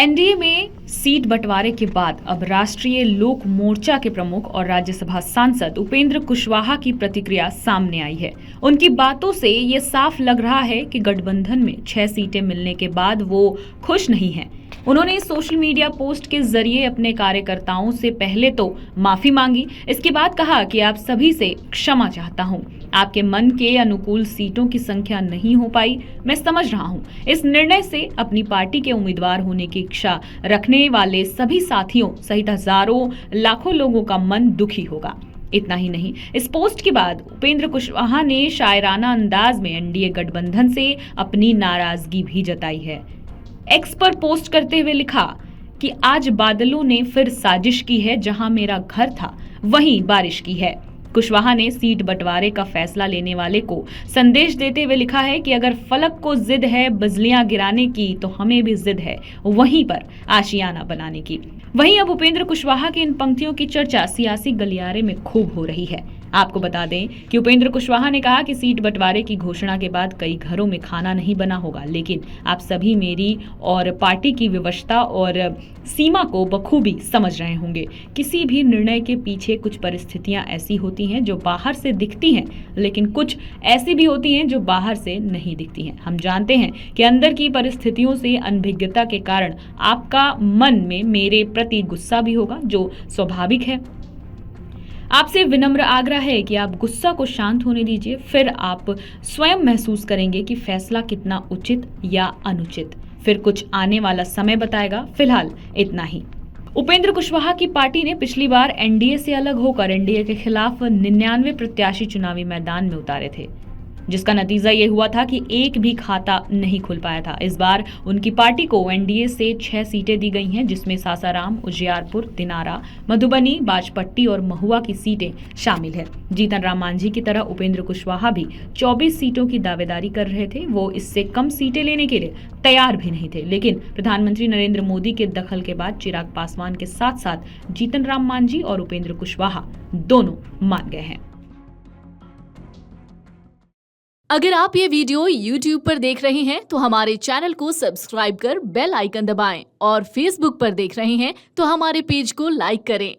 NDA में seat बंटवारे के बाद अब राष्ट्रीय लोक मोर्चा के प्रमुख और राज्यसभा सांसद उपेंद्र कुशवाहा की प्रतिक्रिया सामने आई है। उनकी बातों से ये साफ लग रहा है कि गठबंधन में 6 सीटें मिलने के बाद वो खुश नहीं हैं। उन्होंने सोशल मीडिया पोस्ट के जरिए अपने कार्यकर्ताओं से पहले तो माफी मांगी, इसके बाद कहा कि आप सभी से क्षमा चाहता हूं। आपके मन के अनुकूल सीटों की संख्या नहीं हो पाई, मैं समझ रहा हूं। इस निर्णय से अपनी पार्टी के उम्मीदवार होने की इच्छा रखने वाले सभी साथियों सहित हजारों लाखों लोगों का मन दुखी होगा। इतना ही नहीं, इस पोस्ट के बाद उपेंद्र कुशवाहा ने शायराना अंदाज में एनडीए गठबंधन से अपनी नाराजगी भी जताई है। एक्स पर पोस्ट करते हुए लिखा कि आज बादलों ने फिर साजिश की है, जहां मेरा घर था वहीं बारिश की है। कुशवाहा ने सीट बंटवारे का फैसला लेने वाले को संदेश देते हुए लिखा है कि अगर फलक को जिद है बिजलियां गिराने की, तो हमें भी जिद है वहीं पर आशियाना बनाने की। वहीं अब उपेंद्र कुशवाहा की इन पंक्तियों की चर्चा सियासी गलियारे में खूब हो रही है। आपको बता दें कि उपेंद्र कुशवाहा ने कहा कि सीट बंटवारे की घोषणा के बाद कई घरों में खाना नहीं बना होगा, लेकिन आप सभी मेरी और पार्टी की विवशता और सीमा को बखूबी समझ रहे होंगे। किसी भी निर्णय के पीछे कुछ परिस्थितियां ऐसी होती हैं जो बाहर से दिखती हैं, लेकिन कुछ ऐसी भी होती हैं जो बाहर से नहीं दिखती हैं। हम जानते हैं कि अंदर की परिस्थितियों से अनभिज्ञता के कारण आपका मन में मेरे प्रति गुस्सा भी होगा, जो स्वाभाविक है। आपसे विनम्र आग्रह है कि आप गुस्सा को शांत होने दीजिए, फिर आप स्वयं महसूस करेंगे कि फैसला कितना उचित या अनुचित। फिर कुछ आने वाला समय बताएगा। फिलहाल इतना ही। उपेंद्र कुशवाहा की पार्टी ने पिछली बार एनडीए से अलग होकर एनडीए के खिलाफ 99 प्रत्याशी चुनावी मैदान में उतारे थे, जिसका नतीजा ये हुआ था कि एक भी खाता नहीं खुल पाया था। इस बार उनकी पार्टी को एनडीए से 6 सीटें दी गई हैं, जिसमें सासाराम, उजियारपुर, दिनारा, मधुबनी, बाजपट्टी और महुआ की सीटें शामिल है। जीतन राम मांझी की तरह उपेंद्र कुशवाहा भी 24 सीटों की दावेदारी कर रहे थे। वो इससे कम सीटें लेने के लिए तैयार भी नहीं थे, लेकिन प्रधानमंत्री नरेंद्र मोदी के दखल के बाद चिराग पासवान के साथ साथ जीतन राम मांझी और उपेंद्र कुशवाहा दोनों मान गए हैं। अगर आप ये वीडियो YouTube पर देख रहे हैं तो हमारे चैनल को सब्सक्राइब कर बेल आइकन दबाएं और Facebook पर देख रहे हैं तो हमारे पेज को लाइक करें।